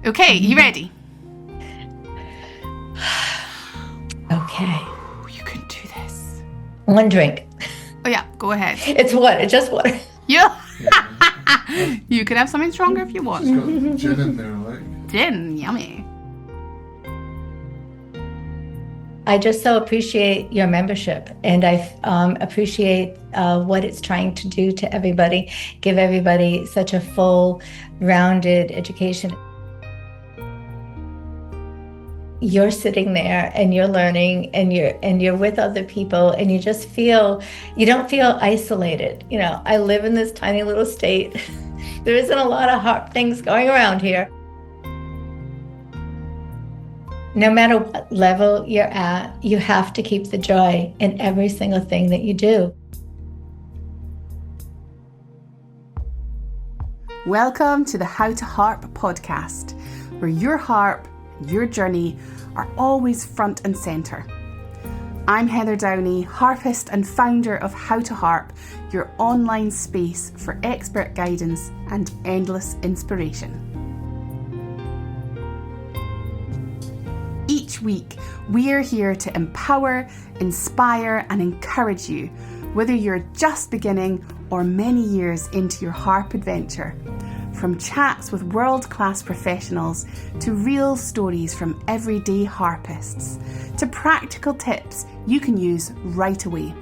Okay, you ready? Okay. You can do this. One drink. Oh yeah, go ahead. It's water, just water. Yeah. You can have something stronger if you want. It's got gin in there, like. Gin, yummy. I just so appreciate your membership, and I appreciate what it's trying to do to everybody, give everybody such a full, rounded education. You're sitting there and you're learning, and you're with other people, and you don't feel isolated. You know, I live in this tiny little state. There isn't a lot of harp things going around here. No matter what level you're at, you have to keep the joy in every single thing that you do. Welcome to the How to Harp podcast, where your harp, your journey are always front and centre. I'm Heather Downey, harpist and founder of How to Harp, your online space for expert guidance and endless inspiration. Each week, we are here to empower, inspire, and encourage you, whether you're just beginning or many years into your harp adventure. From chats with world-class professionals to real stories from everyday harpists to practical tips you can use right away.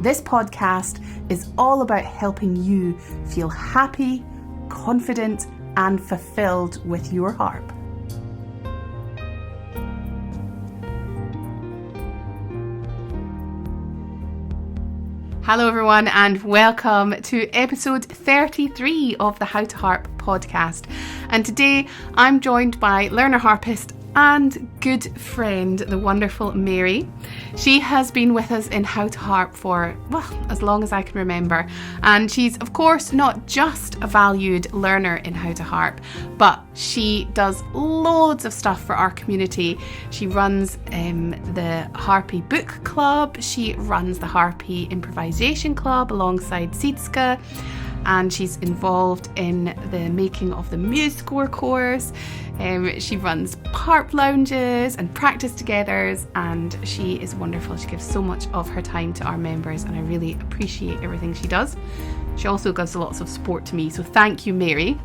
This podcast is all about helping you feel happy, confident, and fulfilled with your harp. Hello everyone, and welcome to episode 33 of the How to Harp podcast. And today I'm joined by learner harpist and good friend, the wonderful Mary. She has been with us in How to Harp for, well, as long as I can remember. And she's, of course, not just a valued learner in How to Harp, but she does loads of stuff for our community. She runs the Harpy Book Club. She runs the Harpy Improvisation Club alongside Sietske. And she's involved in the making of the MuseScore course. She runs harp lounges and practice togethers, and she is wonderful. She gives so much of her time to our members, and I really appreciate everything she does. She also gives lots of support to me, so thank you, Mary.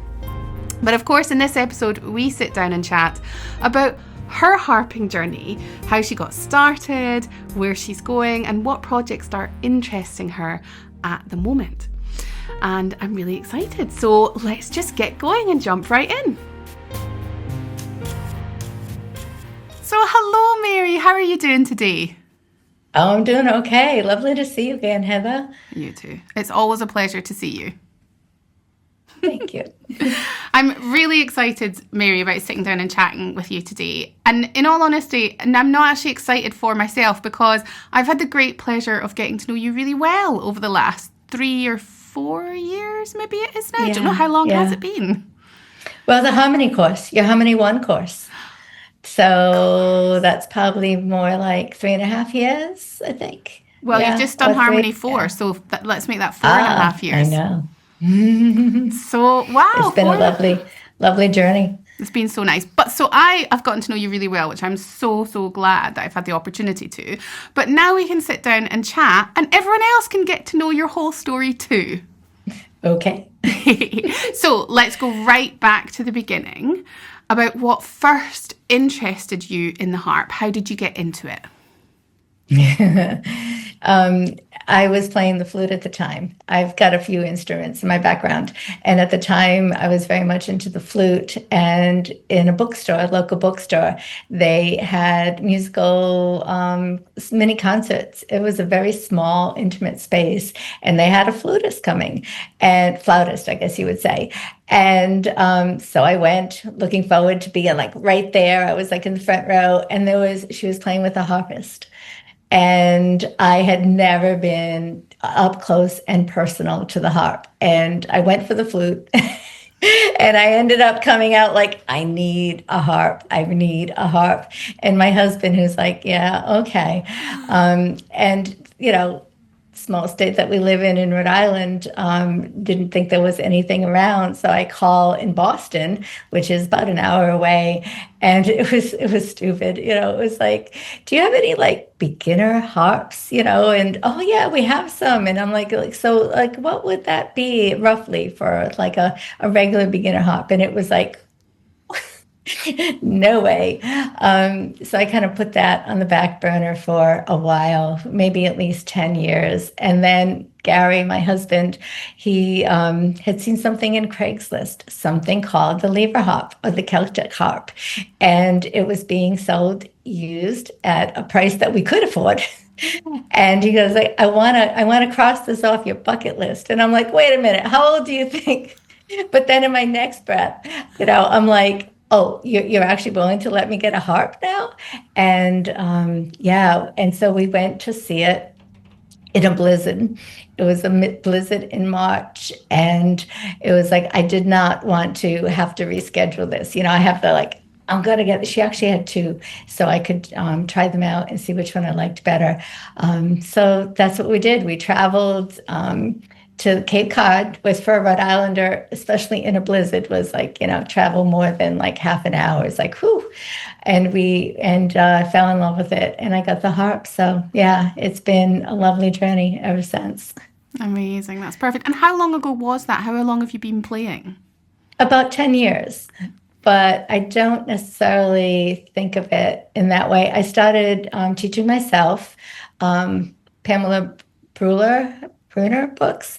But of course, in this episode, we sit down and chat about her harping journey, how she got started, where she's going, and what projects are interesting her at the moment. And I'm really excited. So let's just get going and jump right in. So hello, Mary. How are you doing today? Oh, I'm doing okay. Lovely to see you again, Heather. You too. It's always a pleasure to see you. Thank you. I'm really excited, Mary, about sitting down and chatting with you today. And in all honesty, and I'm not actually excited for myself because I've had the great pleasure of getting to know you really well over the last 3 or 4 years, maybe it is now. I don't know, how long has it been? Well, the Harmony course, your Harmony 1 course. So that's probably more like 3.5 years, I think. Well, you've just done Harmony 4, so let's make that 4.5 years. I know. So, wow. It's been a lovely journey. It's been so nice. But so I've gotten to know you really well, which I'm so glad that I've had the opportunity to. But now we can sit down and chat, and everyone else can get to know your whole story too. Okay. So let's go right back to the beginning about what first interested you in the harp. How did you get into it? I was playing the flute at the time. I've got a few instruments in my background. And at the time, I was very much into the flute. And in a bookstore, a local bookstore, they had musical mini concerts. It was a very small, intimate space. And they had a flautist coming, and flautist, I guess you would say. And so I went looking forward to being like right there. I was like in the front row, and she was playing with a harpist. And I had never been up close and personal to the harp. And I went for the flute. And I ended up coming out like, I need a harp. I need a harp. And my husband, who's like, yeah, okay. And, small state that we live in Rhode Island, didn't think there was anything around. So I call in Boston, which is about an hour away. And it was stupid. It was like, do you have any like beginner harps? And oh yeah, we have some. And I'm like, so like, what would that be roughly for like a regular beginner harp? And it was like, no way. So I kind of put that on the back burner for a while, maybe at least 10 years. And then Gary, my husband, he had seen something in Craigslist, something called the lever harp or the Celtic harp. And it was being sold used at a price that we could afford. And he goes, like, I want to cross this off your bucket list. And I'm like, wait a minute, how old do you think? But then in my next breath, I'm like, oh, you're actually willing to let me get a harp now? And yeah, and so we went to see it in a blizzard. It was a blizzard in March, and it was like, I did not want to have to reschedule this. I have to like, I'm going to get, she actually had two, so I could try them out and see which one I liked better. So that's what we did. We traveled to Cape Cod, which for a Rhode Islander, especially in a blizzard, was like, travel more than like half an hour. It's like, whew. And I fell in love with it, and I got the harp. So yeah, it's been a lovely journey ever since. Amazing. That's perfect. And how long ago was that? How long have you been playing? About 10 years. But I don't necessarily think of it in that way. I started teaching myself, Pamela Bruner books,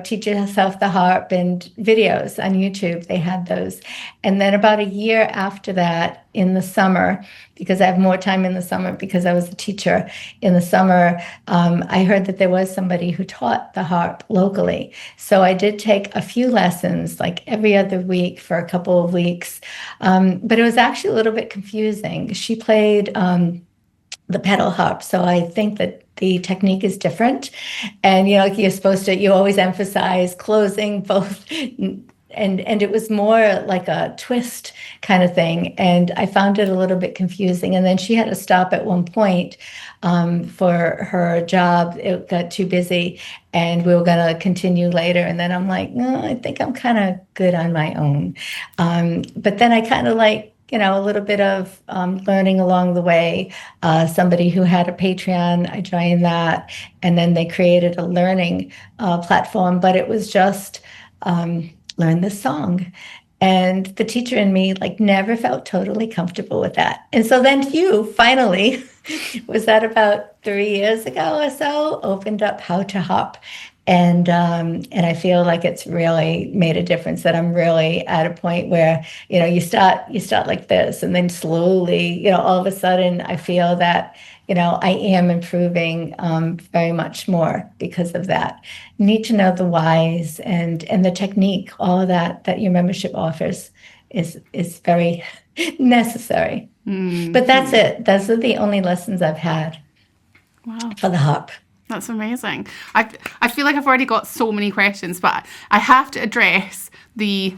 teach yourself the harp and videos on YouTube. They had those. And then about a year after that, in the summer, because I have more time in the summer because I was a teacher in the summer, I heard that there was somebody who taught the harp locally. So I did take a few lessons, like every other week for a couple of weeks. But it was actually a little bit confusing. She played the pedal harp. So I think that the technique is different. And, you always emphasize closing both. And it was more like a twist kind of thing. And I found it a little bit confusing. And then she had to stop at one point for her job. It got too busy, and we were going to continue later. And then I'm like, no, I think I'm kind of good on my own. But then I kind of like, a little bit of learning along the way. Somebody who had a Patreon, I joined that, and then they created a learning platform, but it was just learn this song. And the teacher in me like never felt totally comfortable with that. And so then you finally, was that about 3 years ago or so, opened up How to Harp. And I feel like it's really made a difference, that I'm really at a point where, you start like this, and then slowly, all of a sudden I feel that, I am improving very much more because of that. Need to know the whys and the technique, all of that your membership offers is very necessary. Mm-hmm. But that's it. Those are the only lessons I've had. Wow. For the harp. That's amazing. I feel like I've already got so many questions, but I have to address the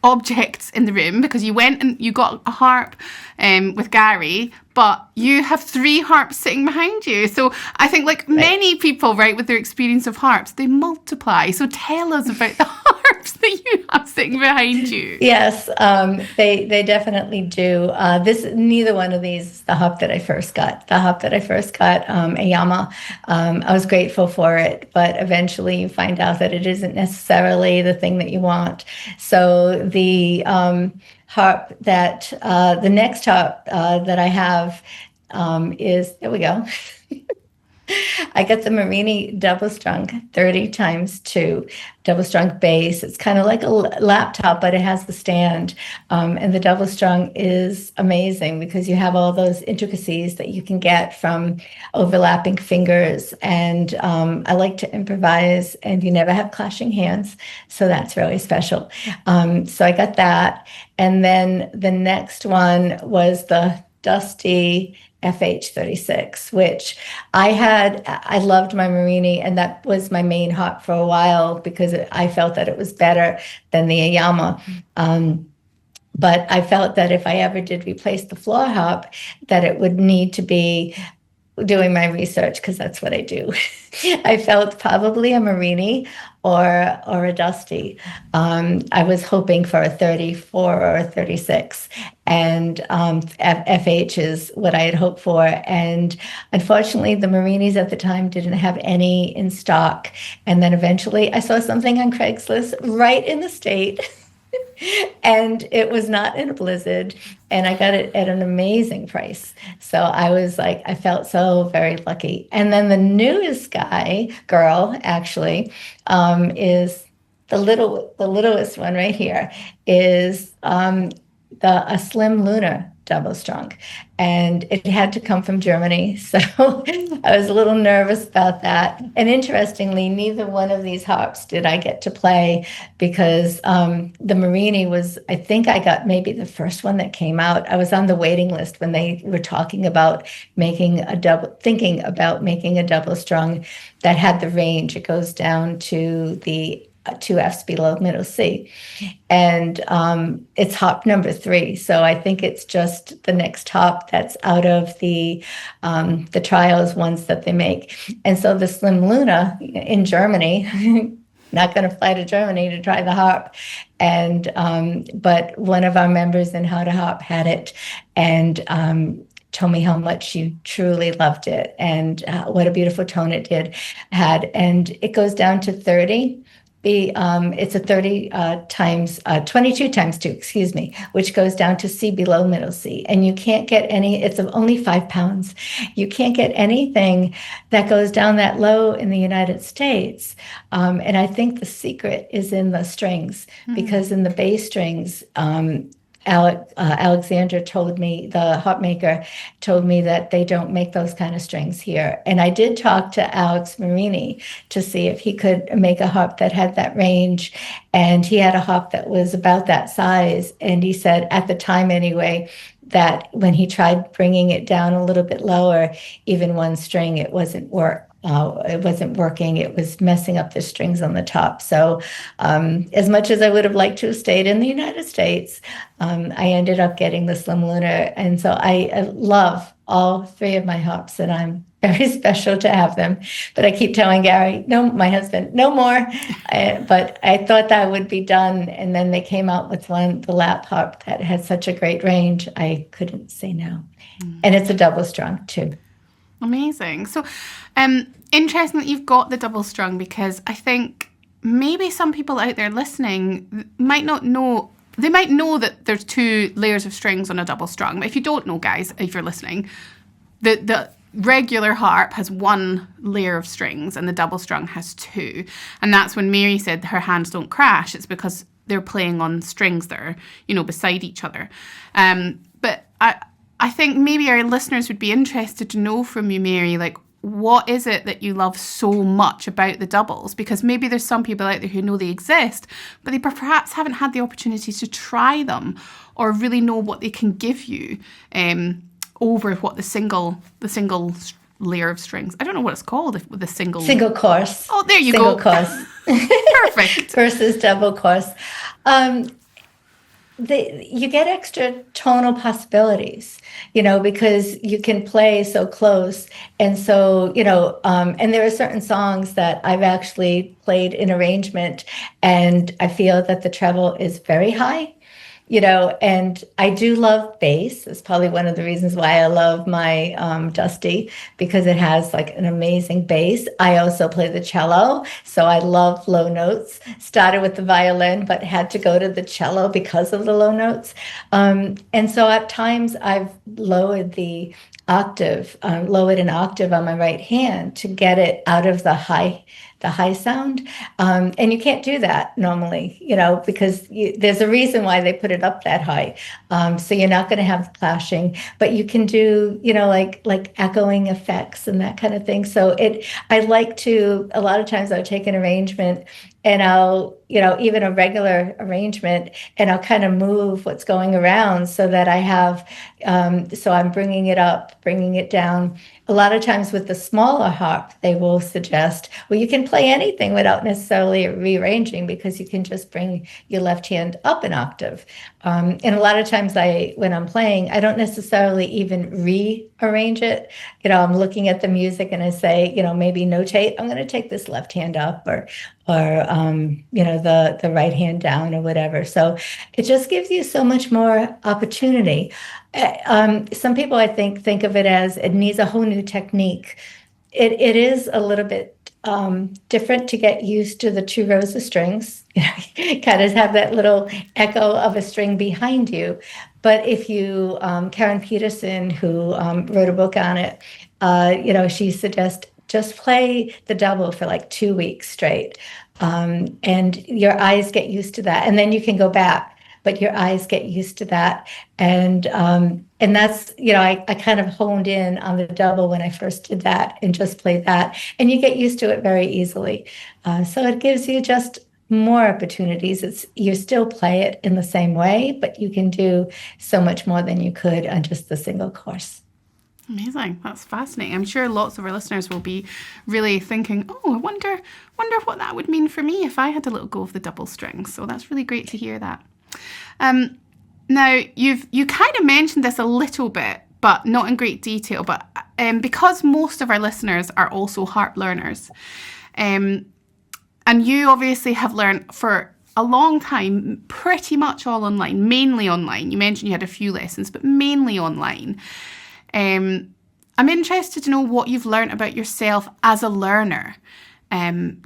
objects in the room, because you went and you got a harp with Gary, but you have 3 harps sitting behind you. So I think like many people, right, with their experience of harps, they multiply. So tell us about the harps that you have sitting behind you. Yes, they definitely do. Neither one of these is the harp that I first got. The harp that I first got, a Yama, I was grateful for it, but eventually you find out that it isn't necessarily the thing that you want. So the harp that, the next harp that I have is, there we go. I got the Marini double strung 30x2 double strung bass. It's kind of like a laptop, but it has the stand. And the double strung is amazing because you have all those intricacies that you can get from overlapping fingers. And I like to improvise, and you never have clashing hands. So that's really special. So I got that. And then the next one was the Dusty FH36, which I loved my Marini, and that was my main harp for a while because I felt that it was better than the Ayama. But I felt that if I ever did replace the floor harp, that it would need to be doing my research, because that's what I do. I felt probably a Marini or a Dusty. I was hoping for a 34 or a 36, and FH is what I had hoped for. And unfortunately, the Marinis at the time didn't have any in stock. And then eventually I saw something on Craigslist right in the state. And it was not in a blizzard, and I got it at an amazing price. So I was like, I felt so very lucky. And then the newest girl actually, is the littlest one right here, is a Slim Lunar double strung, and it had to come from Germany. So I was a little nervous about that. And interestingly, neither one of these harps did I get to play, because the Marini was, I think I got maybe the first one that came out. I was on the waiting list when they were talking about thinking about making a double strung that had the range. It goes down to the 2 Fs below middle C. And it's hop number 3. So I think it's just the next hop that's out of the trials ones that they make. And so the Slim Luna in Germany, not going to fly to Germany to try the harp. And but one of our members in How to Harp had it, and told me how much she truly loved it, and what a beautiful tone it had. And it goes down to 30. It's a 30 times 22 times 2, excuse me, which goes down to C below middle C. And you can't get any, it's only 5 pounds. You can't get anything that goes down that low in the United States. And I think the secret is in the strings, because in the bass strings, Alexander told me, the harp maker told me, that they don't make those kind of strings here. And I did talk to Alex Marini to see if he could make a harp that had that range. And he had a harp that was about that size. And he said, at the time anyway, that when he tried bringing it down a little bit lower, even one string, it wasn't working. It was messing up the strings on the top. So as much as I would have liked to have stayed in the United States, I ended up getting the Slim Lunar. And so I love all 3 of my harps, and I'm very special to have them. But I keep telling Gary, no, my husband, no more. But I thought that would be done. And then they came out with the lap harp that had such a great range. I couldn't say no. And it's a double strung too. Amazing. So interesting that you've got the double strung, because I think maybe some people out there listening might not know. They might know that there's 2 layers of strings on a double strung. But if you don't know, guys, if you're listening, the regular harp has 1 layer of strings and the double strung has 2. And that's when Mary said her hands don't crash. It's because they're playing on strings that are, beside each other. But I think maybe our listeners would be interested to know from you, Mary, like, what is it that you love so much about the doubles? Because maybe there's some people out there who know they exist, but they perhaps haven't had the opportunity to try them or really know what they can give you over what the single layer of strings. I don't know what it's called with the single course. Oh, there you go. Single course. Perfect. Versus double course. You get extra tonal possibilities, because you can play so close. And so, and there are certain songs that I've actually played in arrangement, and I feel that the treble is very high. And I do love bass. It's probably one of the reasons why I love my Dusty, because it has like an amazing bass. I also play the cello, so I love low notes. Started with the violin, but had to go to the cello because of the low notes. And so at times I've lowered an octave on my right hand to get it out of the high sound. And you can't do that normally, because there's a reason why they put it up that high. So you're not going to have clashing, but you can do, like echoing effects and that kind of thing. So a lot of times I would take an arrangement and I'll, even a regular arrangement, and I'll kind of move what's going around so that I have, so I'm bringing it up, bringing it down. A lot of times with the smaller harp, they will suggest, well, you can play anything without necessarily rearranging because you can just bring your left hand up an octave. And a lot of times when I'm playing, I don't necessarily even rearrange it. I'm looking at the music and I say, maybe notate, I'm going to take this left hand up or the right hand down or whatever. So it just gives you so much more opportunity. Some people, I think of it as it needs a whole new technique. It is a little bit different to get used to the two rows of strings. Kind of have that little echo of a string behind you. But if you, Karen Peterson, who wrote a book on it, she suggests just play the double for like 2 weeks straight. And your eyes get used to that. And then you can go back, but your eyes get used to that. And that's, I kind of honed in on the double when I first did that and just played that. And you get used to it very easily. So it gives you just more opportunities. You still play it in the same way, but you can do so much more than you could on just the single course. Amazing. That's fascinating. I'm sure lots of our listeners will be really thinking, oh, I wonder what that would mean for me if I had a little go of the double strings. So that's really great to hear that. Now, you kind of mentioned this a little bit, but not in great detail. But because most of our listeners are also harp learners, and you obviously have learned for a long time, pretty much all online, mainly online. You mentioned you had a few lessons, but mainly online. I'm interested to know what you've learned about yourself as a learner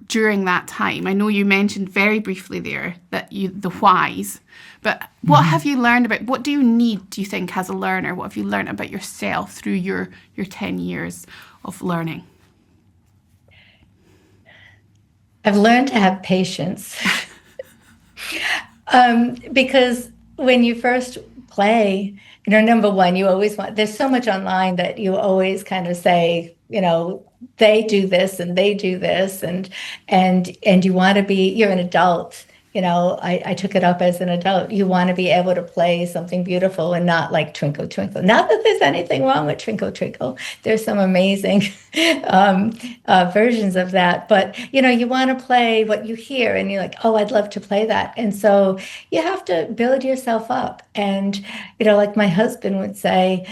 during that time. I know you mentioned very briefly there that the whys, but what have you learned about, what do you need, do you think, as a learner? What have you learned about yourself through your 10 years of learning? I've learned to have patience because when you first play, number one, you always there's so much online that you always kind of say, they do this and they do this and you want to be, you're an adult. I took it up as an adult. You want to be able to play something beautiful and not like Twinkle, Twinkle. Not that there's anything wrong with Twinkle, Twinkle. There's some amazing versions of that. But, you want to play what you hear and you're like, oh, I'd love to play that. And so you have to build yourself up. And, like my husband would say,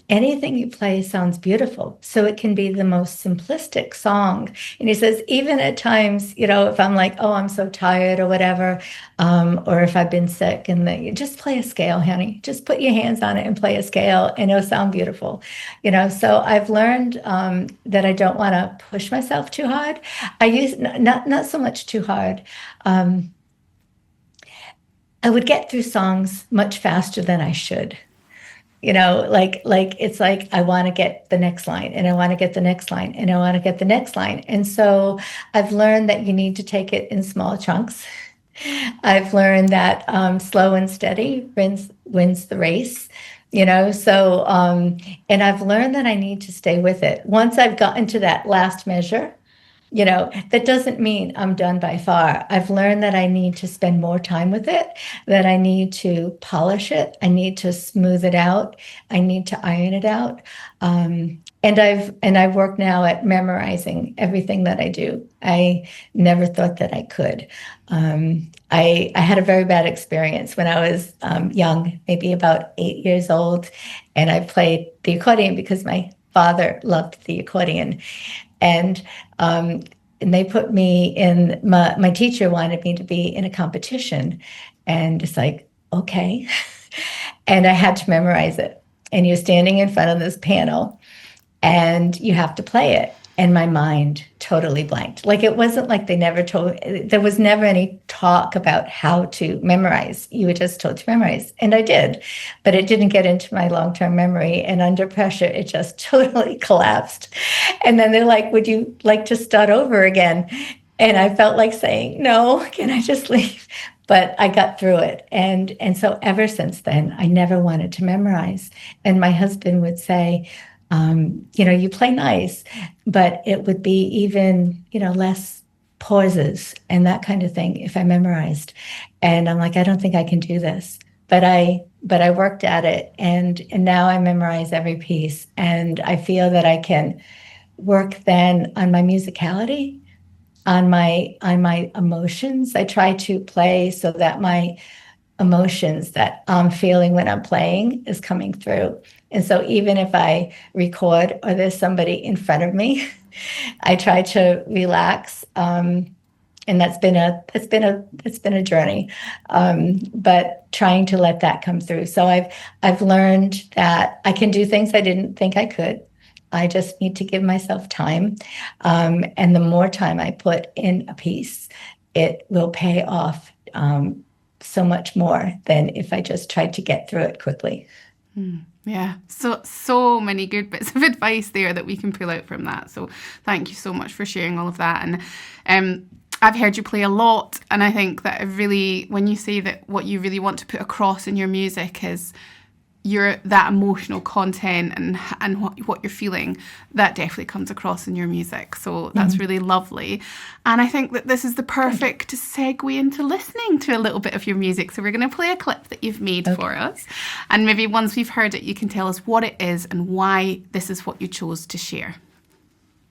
anything you play sounds beautiful. So it can be the most simplistic song. And he says, even at times, if I'm like, oh, I'm so tired or whatever, or if I've been sick, and you just play a scale, honey. Just put your hands on it and play a scale, and it'll sound beautiful. So I've learned that I don't want to push myself too hard. I use not so much too hard. I would get through songs much faster than I should. Like it's like I want to get the next line and I want to get the next line and I want to get the next line. And so I've learned that you need to take it in small chunks. I've learned that slow and steady wins the race. So and I've learned that I need to stay with it. Once I've gotten to that last measure, that doesn't mean I'm done by far. I've learned that I need to spend more time with it, that I need to polish it. I need to smooth it out. I need to iron it out. And I've worked now at memorizing everything that I do. I never thought that I could. I had a very bad experience when I was young, maybe about 8 years old, and I played the accordion because my father loved the accordion. And they put me in, my teacher wanted me to be in a competition. And it's like, okay. And I had to memorize it. And you're standing in front of this panel and you have to play it. And my mind totally blanked. Like, it wasn't like there was never any talk about how to memorize. You were just told to memorize. And I did, but it didn't get into my long-term memory. And under pressure, it just totally collapsed. And then they're like, would you like to start over again? And I felt like saying, no, can I just leave? But I got through it. And so ever since then, I never wanted to memorize. And my husband would say, you play nice, but it would be even, less pauses and that kind of thing if I memorized. And I'm like, I don't think I can do this. But I worked at it, and now I memorize every piece. And I feel that I can work then on my musicality, on my emotions. I try to play so that my emotions that I'm feeling when I'm playing is coming through. And so even if I record or there's somebody in front of me, I try to relax. And that's been a journey, but trying to let that come through. So I've learned that I can do things I didn't think I could. I just need to give myself time, and the more time I put in a piece, it will pay off so much more than if I just tried to get through it quickly. Yeah, so many good bits of advice there that we can pull out from that. So thank you so much for sharing all of that. And I've heard you play a lot, and I think that when you say that what you really want to put across in your music is that emotional content and what you're feeling, that definitely comes across in your music. So that's really lovely. And I think that this is the perfect segue into listening to a little bit of your music. So we're going to play a clip that you've made for us. And maybe once we've heard it, you can tell us what it is and why this is what you chose to share.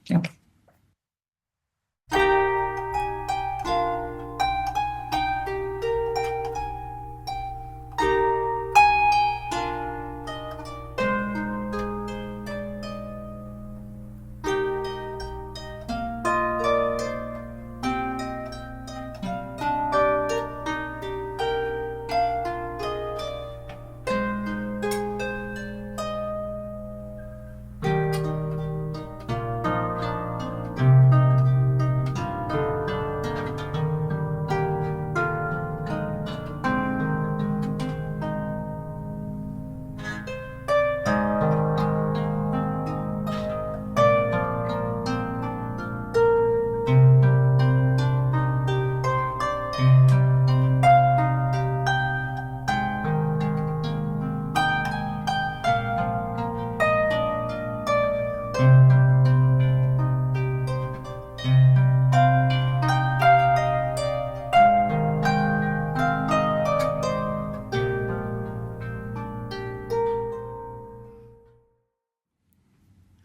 Okay.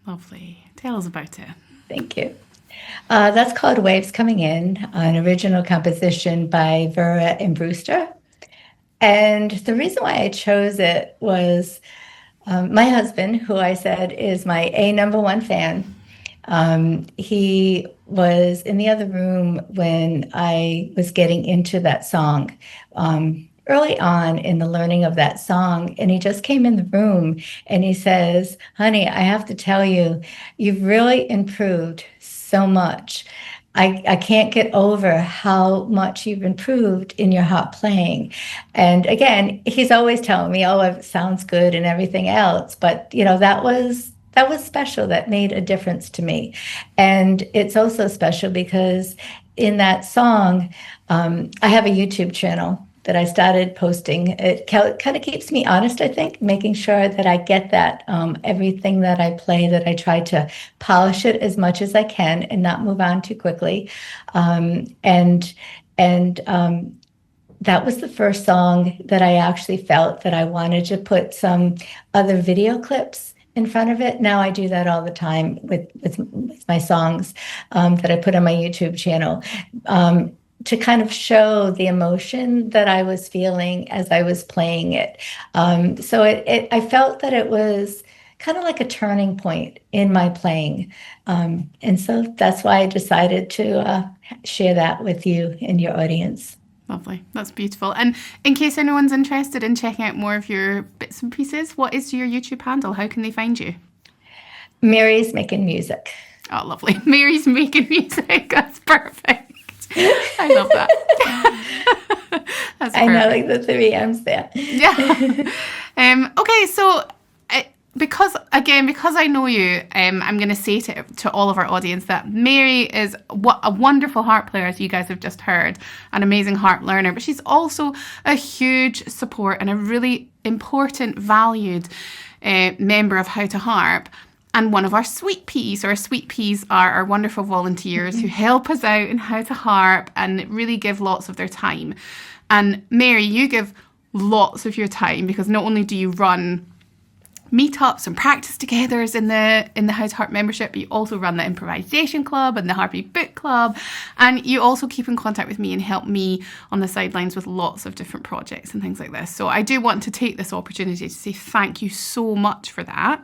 Lovely. Tell us about it. Thank you. That's called Waves Coming In, an original composition by Vera and Brewster. And the reason why I chose it was my husband, who I said is my number one fan. He was in the other room when I was getting into that song. Early on in the learning of that song, and he just came in the room and he says, honey, I have to tell you, you've really improved so much. I can't get over how much you've improved in your harp playing. And again, he's always telling me, oh, it sounds good and everything else. But, that was special. That made a difference to me. And it's also special because in that song, I have a YouTube channel that I started posting. It kind of keeps me honest, I think, making sure that I get that everything that I play, that I try to polish it as much as I can and not move on too quickly. And that was the first song that I actually felt that I wanted to put some other video clips in front of it. Now I do that all the time with my songs that I put on my YouTube channel. To kind of show the emotion that I was feeling as I was playing it. So I felt that it was kind of like a turning point in my playing. And so that's why I decided to share that with you and your audience. Lovely. That's beautiful. And in case anyone's interested in checking out more of your bits and pieces, what is your YouTube handle? How can they find you? Mary's Making Music. Oh, lovely. Mary's Making Music. That's perfect. I love that. That's perfect. I know, like the 3 M's there. Yeah. Okay, so because I know you, I'm going to say to all of our audience that Mary is a wonderful harp player, as you guys have just heard, an amazing harp learner, but she's also a huge support and a really important, valued member of How to Harp. and one of our sweet peas. So our sweet peas are our wonderful volunteers who help us out in How to Harp and really give lots of their time. And Mary, you give lots of your time, because not only do you run meetups and practice togethers in the How to Harp membership, but you also run the improvisation club and the Harpy book club, and you also keep in contact with me and help me on the sidelines with lots of different projects and things like this. So I do want to take this opportunity to say thank you so much for that.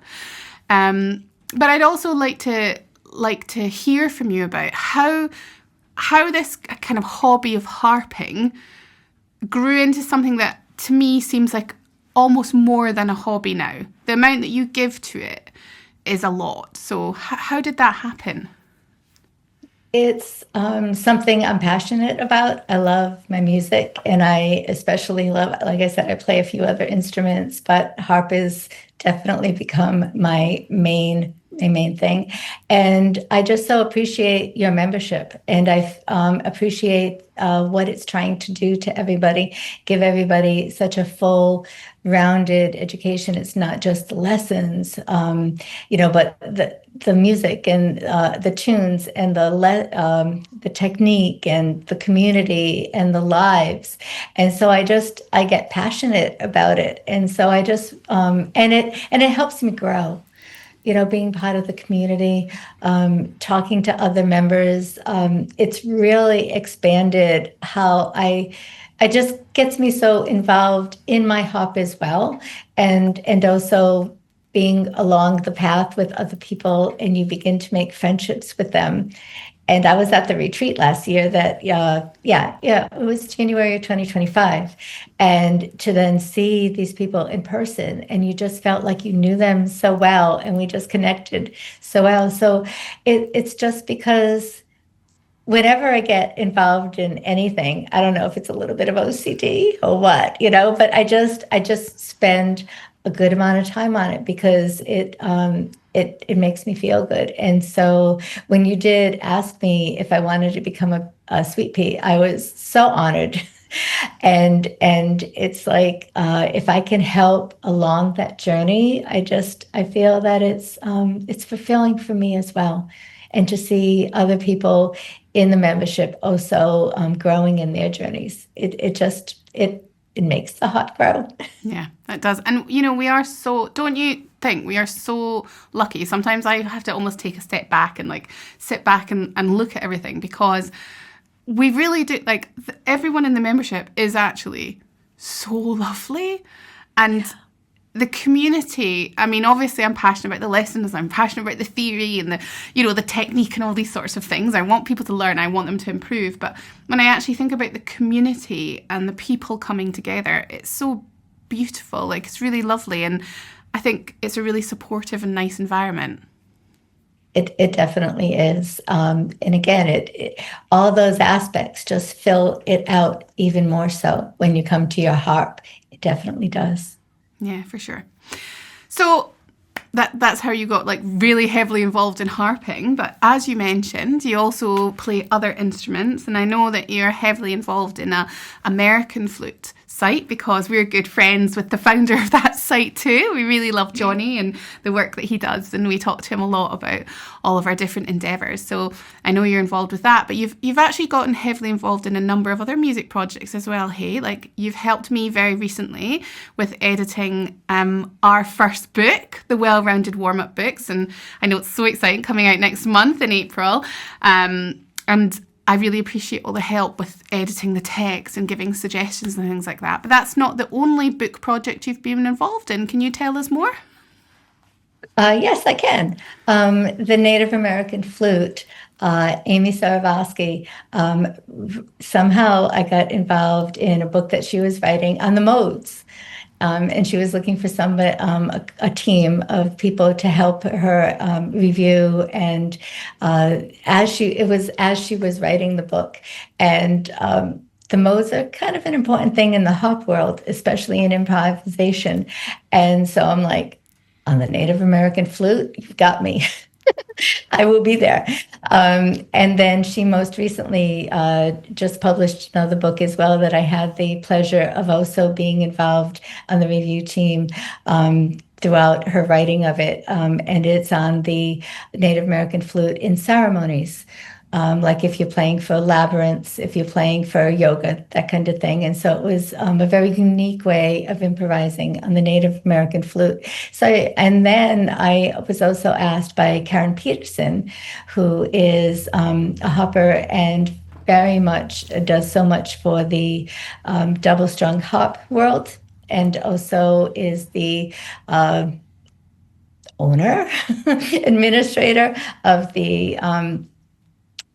But I'd also like to hear from you about how this kind of hobby of harping grew into something that to me seems like almost more than a hobby now. The amount that you give to it is a lot. So how did that happen? It's something I'm passionate about. I love my music, and I especially love, like I said, I play a few other instruments, but harp has definitely become my main thing. And I just so appreciate your membership, and I appreciate what it's trying to do to everybody, give everybody such a full, rounded education. It's not just the lessons, but the music and the tunes and the technique and the community and the lives. And so I get passionate about it. And so I just, and it helps me grow. Being part of the community, talking to other members, it's really expanded how I just gets me so involved in my harp as well, and also being along the path with other people, and you begin to make friendships with them. And I was at the retreat last year it was January of 2025. And to then see these people in person, and you just felt like you knew them so well, and we just connected so well. So it's just because whenever I get involved in anything, I don't know if it's a little bit of OCD or what, but I just spend a good amount of time on it because it makes me feel good. And so when you did ask me if I wanted to become a sweet pea, I was so honored. And it's like, if I can help along that journey, I feel that it's fulfilling for me as well. And to see other people in the membership also growing in their journeys, it makes the heart grow. Yeah, it does. And, we are so, don't you think we are so lucky? Sometimes I have to almost take a step back and sit back and look at everything, because we really do, everyone in the membership is actually so lovely. And the community, obviously I'm passionate about the lessons, I'm passionate about the theory and the technique and all these sorts of things. I want people to learn, I want them to improve. But when I actually think about the community and the people coming together, it's so beautiful. It's really lovely. And I think it's a really supportive and nice environment. It definitely is. And again, all those aspects just fill it out even more so when you come to your harp. It definitely does. Yeah, for sure. So that's how you got really heavily involved in harping. But as you mentioned, you also play other instruments. And I know that you're heavily involved in a American flute site, because we're good friends with the founder of that site too. We really love Johnny and the work that he does, and we talk to him a lot about all of our different endeavours. So I know you're involved with that, but you've actually gotten heavily involved in a number of other music projects as well, hey? You've helped me very recently with editing our first book, the Well-Rounded Warm-Up Books, and I know it's so exciting, coming out next month in April. And I really appreciate all the help with editing the text and giving suggestions and things like that. But that's not the only book project you've been involved in. Can you tell us more? Yes, I can. The Native American flute, Amy Saravosky, somehow I got involved in a book that she was writing on the modes. And she was looking for somebody, a team of people to help her review. And as she was writing the book, and the modes are kind of an important thing in the harp world, especially in improvisation. And so I'm like, on the Native American flute, you've got me. I will be there. And then she most recently just published another book as well that I had the pleasure of also being involved on the review team throughout her writing of it. And it's on the Native American flute in ceremonies. Like if you're playing for labyrinths, if you're playing for yoga, that kind of thing. And so it was a very unique way of improvising on the Native American flute. So, and then I was also asked by Karen Peterson, who is a harper and very much does so much for the double strung harp world, and also is the owner, administrator of the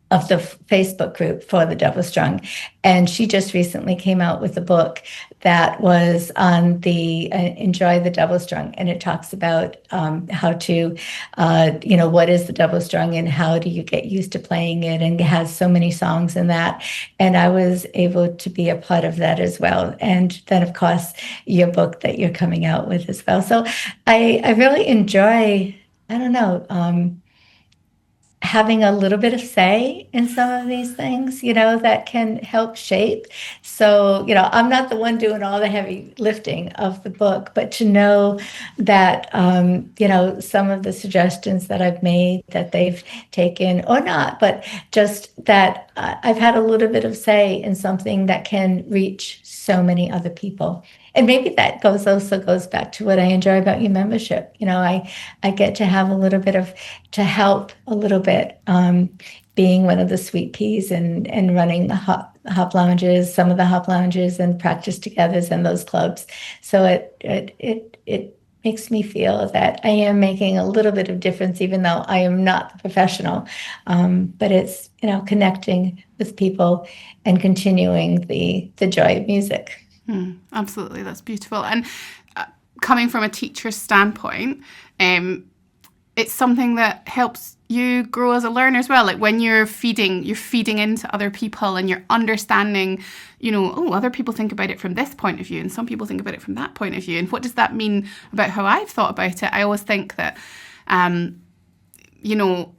Facebook group for the double strung. And she just recently came out with a book that was on the Enjoy the Double Strung. And it talks about how to, what is the double strung and how do you get used to playing it, and it has so many songs in that. And I was able to be a part of that as well. And then, of course, your book that you're coming out with as well. So I really enjoy, I don't know, having a little bit of say in some of these things, that can help shape. So, I'm not the one doing all the heavy lifting of the book, but to know that, some of the suggestions that I've made that they've taken or not, but just that I've had a little bit of say in something that can reach so many other people. And maybe that also goes back to what I enjoy about your membership. I get to have to help a little bit, being one of the sweet peas and running the hop lounges, some of the hop lounges and practice togethers in those clubs. So it makes me feel that I am making a little bit of difference, even though I am not the professional. But it's, connecting with people and continuing the joy of music. Absolutely, that's beautiful. And coming from a teacher's standpoint, it's something that helps you grow as a learner as well. Like when you're feeding into other people and you're understanding, other people think about it from this point of view and some people think about it from that point of view. And what does that mean about how I've thought about it? I always think that,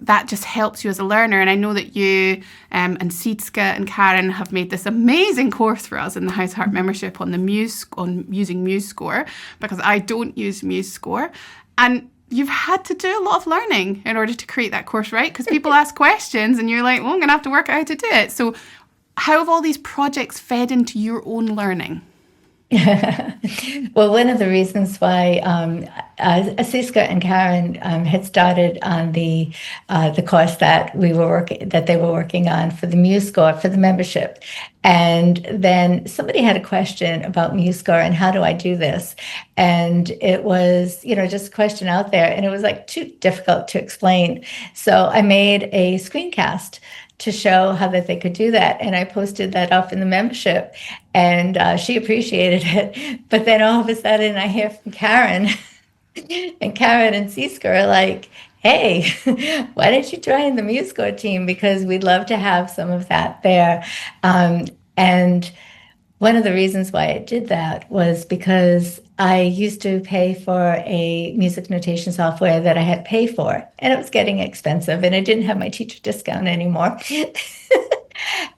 that just helps you as a learner. And I know that you and Sietske and Karen have made this amazing course for us in the How to Harp membership on using MuseScore, because I don't use MuseScore. And you've had to do a lot of learning in order to create that course, right? Because people ask questions and you're like, well, I'm going to have to work out how to do it. So how have all these projects fed into your own learning? Well, one of the reasons why Siska and Karen had started on the course that they were working on for the MuseScore for the membership, and then somebody had a question about MuseScore and how do I do this, and it was just a question out there, and it was like too difficult to explain, so I made a screencast to show how that they could do that. And I posted that up in the membership, and she appreciated it. But then all of a sudden I hear from Karen, and Karen and Siska are like, hey, why don't you join the MuseScore team? Because we'd love to have some of that there. And one of the reasons why I did that was because I used to pay for a music notation software that I had to pay for, and it was getting expensive, and I didn't have my teacher discount anymore.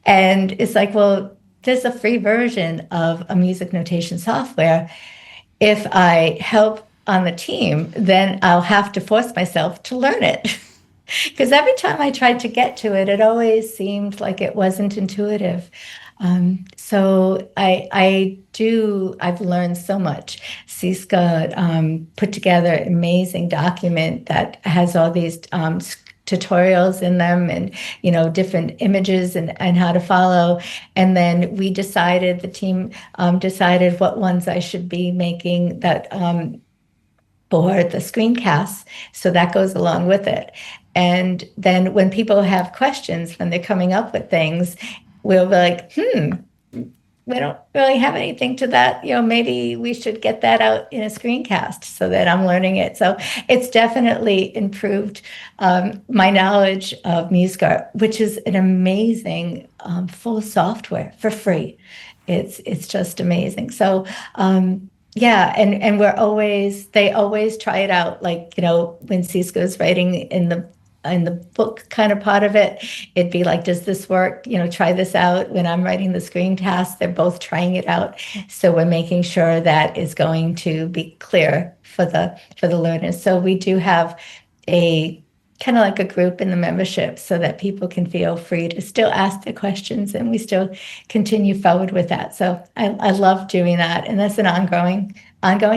And it's like, well, there's a free version of a music notation software. If I help on the team, then I'll have to force myself to learn it. Because every time I tried to get to it, it always seemed like it wasn't intuitive. So I've learned so much. Siska put together an amazing document that has all these tutorials in them and, different images and how to follow. And then the team decided what ones I should be making that for the screencasts. So that goes along with it. And then when people have questions, when they're coming up with things, we'll be like, we don't really have anything to that. Maybe we should get that out in a screencast so that I'm learning it. So it's definitely improved my knowledge of MuseScore, which is an amazing full software for free. It's just amazing. So yeah, and they always try it out. Like, when Siska is writing in the in the book kind of part of it, it'd be like, does this work? Try this out. When I'm writing the screen task, they're both trying it out. So we're making sure that is going to be clear for the learners. So we do have a kind of like a group in the membership so that people can feel free to still ask their questions, and we still continue forward with that. So I love doing that. And that's an ongoing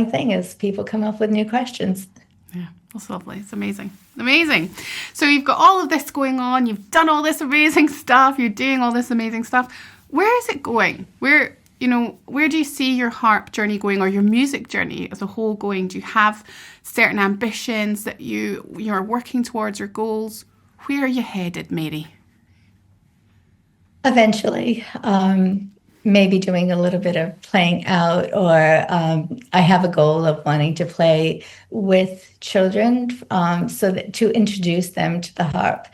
thing as people come up with new questions. Yeah, that's lovely. It's amazing. Amazing. So you've got all of this going on. You've done all this amazing stuff. You're doing all this amazing stuff. Where is it going? Where do you see your harp journey going, or your music journey as a whole going? Do you have certain ambitions that you're working towards, your goals? Where are you headed, Mary? Eventually, maybe doing a little bit of playing out, or I have a goal of wanting to play with children, so that to introduce them to the harp.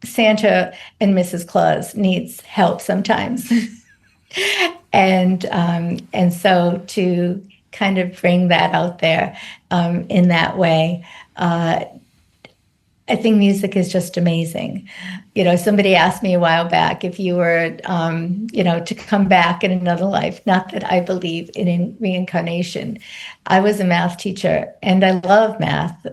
Santa and Mrs. Claus needs help sometimes. and so to kind of bring that out there in that way, I think music is just amazing. Somebody asked me a while back if you were, to come back in another life. Not that I believe in reincarnation. I was a math teacher and I love math,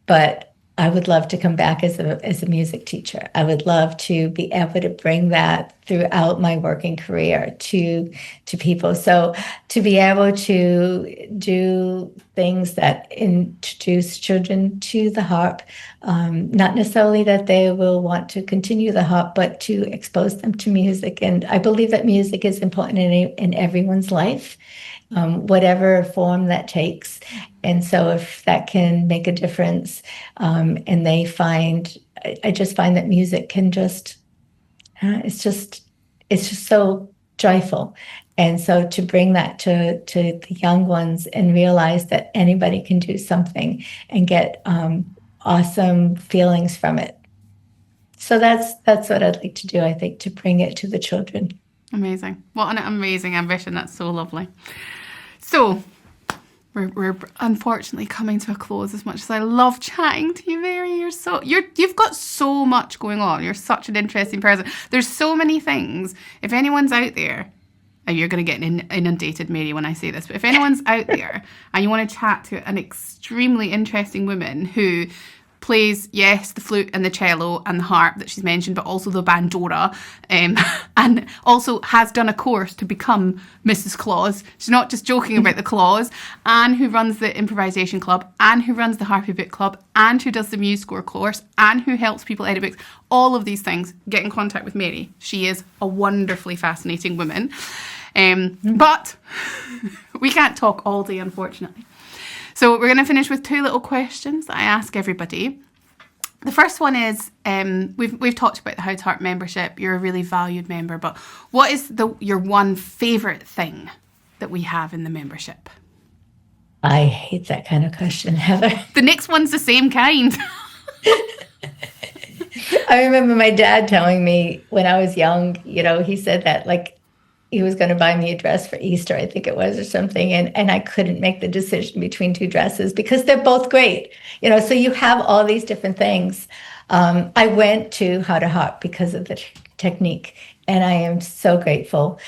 but I would love to come back as a music teacher. I would love to be able to bring that throughout my working career to people. So to be able to do things that introduce children to the harp, not necessarily that they will want to continue the harp, but to expose them to music. And I believe that music is important in everyone's life, whatever form that takes. And so if that can make a difference, and I just find that music can it's just so joyful. And so to bring that to the young ones and realize that anybody can do something and get awesome feelings from it. So that's what I'd like to do, I think, to bring it to the children. Amazing. What an amazing ambition. That's so lovely. So we're unfortunately coming to a close. As much as I love chatting to you, Mary, you've got so much going on. You're such an interesting person. There's so many things. If anyone's out there, and you're going to get inundated, Mary, when I say this, but if anyone's out there and you want to chat to an extremely interesting woman who plays, yes, the flute and the cello and the harp that she's mentioned, but also the bandora, and also has done a course to become Mrs. Claus. She's not just joking about the claws, and who runs the improvisation club, and who runs the Harpy Book Club, and who does the MuseScore course, and who helps people edit books. All of these things, get in contact with Mary. She is a wonderfully fascinating woman. But we can't talk all day, unfortunately. So we're going to finish with two little questions that I ask everybody. The first one is, we've talked about the How to Harp membership. You're a really valued member, but what is your one favourite thing that we have in the membership? I hate that kind of question, Heather. The next one's the same kind. I remember my dad telling me when I was young, he said that he was going to buy me a dress for Easter, I think it was, or something. And I couldn't make the decision between two dresses because they're both great. So you have all these different things. I went to How to Harp because of the technique. And I am so grateful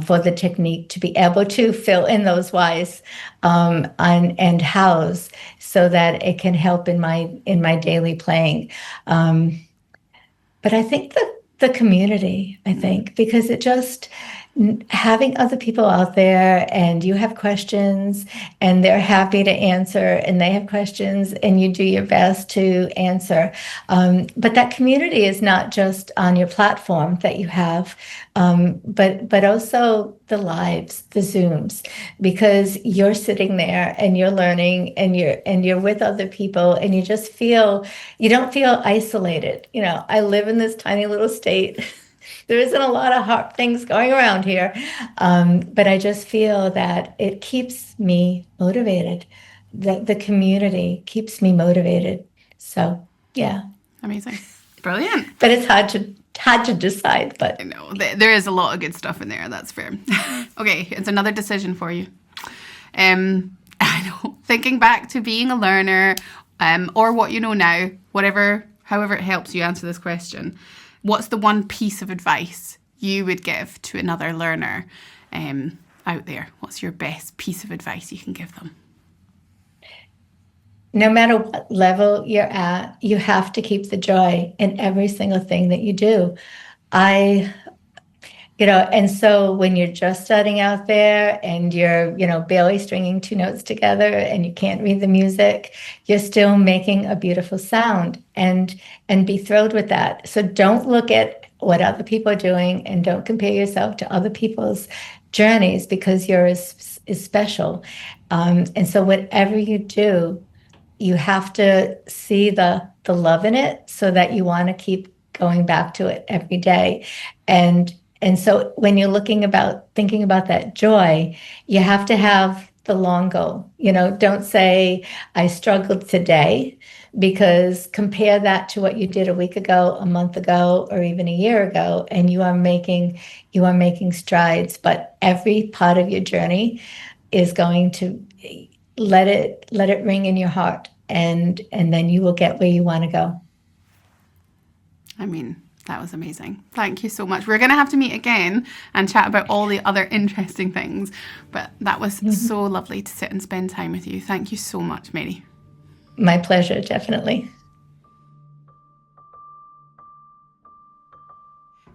for the technique to be able to fill in those whys and hows so that it can help in my daily playing. But I think the community, because it just having other people out there and you have questions and they're happy to answer and they have questions and you do your best to answer. But that community is not just on your platform that you have, but also the lives, the Zooms, because you're sitting there and you're learning and you're with other people and you don't feel isolated. I live in this tiny little state. There isn't a lot of harp things going around here, but I just feel that it keeps me motivated. The community keeps me motivated. So, yeah. Amazing. Brilliant. But it's hard to decide. But I know. There is a lot of good stuff in there. That's fair. Okay, it's another decision for you. I know. Thinking back to being a learner or what you know now, however it helps you answer this question, what's the one piece of advice you would give to another learner out there? What's your best piece of advice you can give them? No matter what level you're at, you have to keep the joy in every single thing that you do. And so when you're just starting out there and you're, barely stringing two notes together and you can't read the music, you're still making a beautiful sound, and be thrilled with that. So don't look at what other people are doing and don't compare yourself to other people's journeys, because yours is special. And so whatever you do, you have to see the love in it so that you want to keep going back to it every day. And so when you're thinking about that joy, you have to have the long goal. Don't say, I struggled today, because compare that to what you did a week ago, a month ago, or even a year ago, and you are making strides. But every part of your journey is going to let it ring in your heart, and then you will get where you want to go. I mean, that was amazing. Thank you so much. We're going to have to meet again and chat about all the other interesting things, but that was so lovely to sit and spend time with you. Thank you so much, Mary. My pleasure, definitely.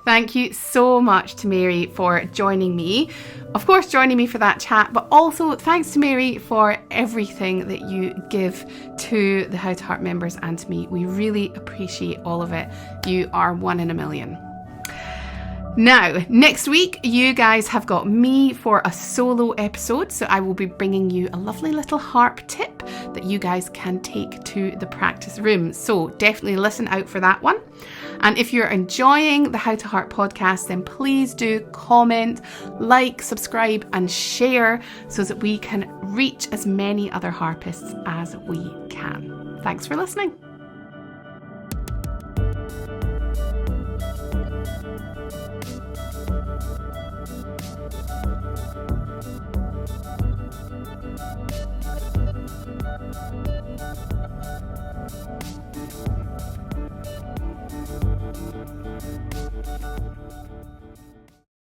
Thank you so much to Mary for joining me. Of course, joining me for that chat, but also thanks to Mary for everything that you give to the How to Harp members and to me. We really appreciate all of it. You are one in a million. Now, next week, you guys have got me for a solo episode, so I will be bringing you a lovely little harp tip that you guys can take to the practice room. So definitely listen out for that one. And if you're enjoying the How to Harp podcast, then please do comment, like, subscribe, and share so that we can reach as many other harpists as we can. Thanks for listening.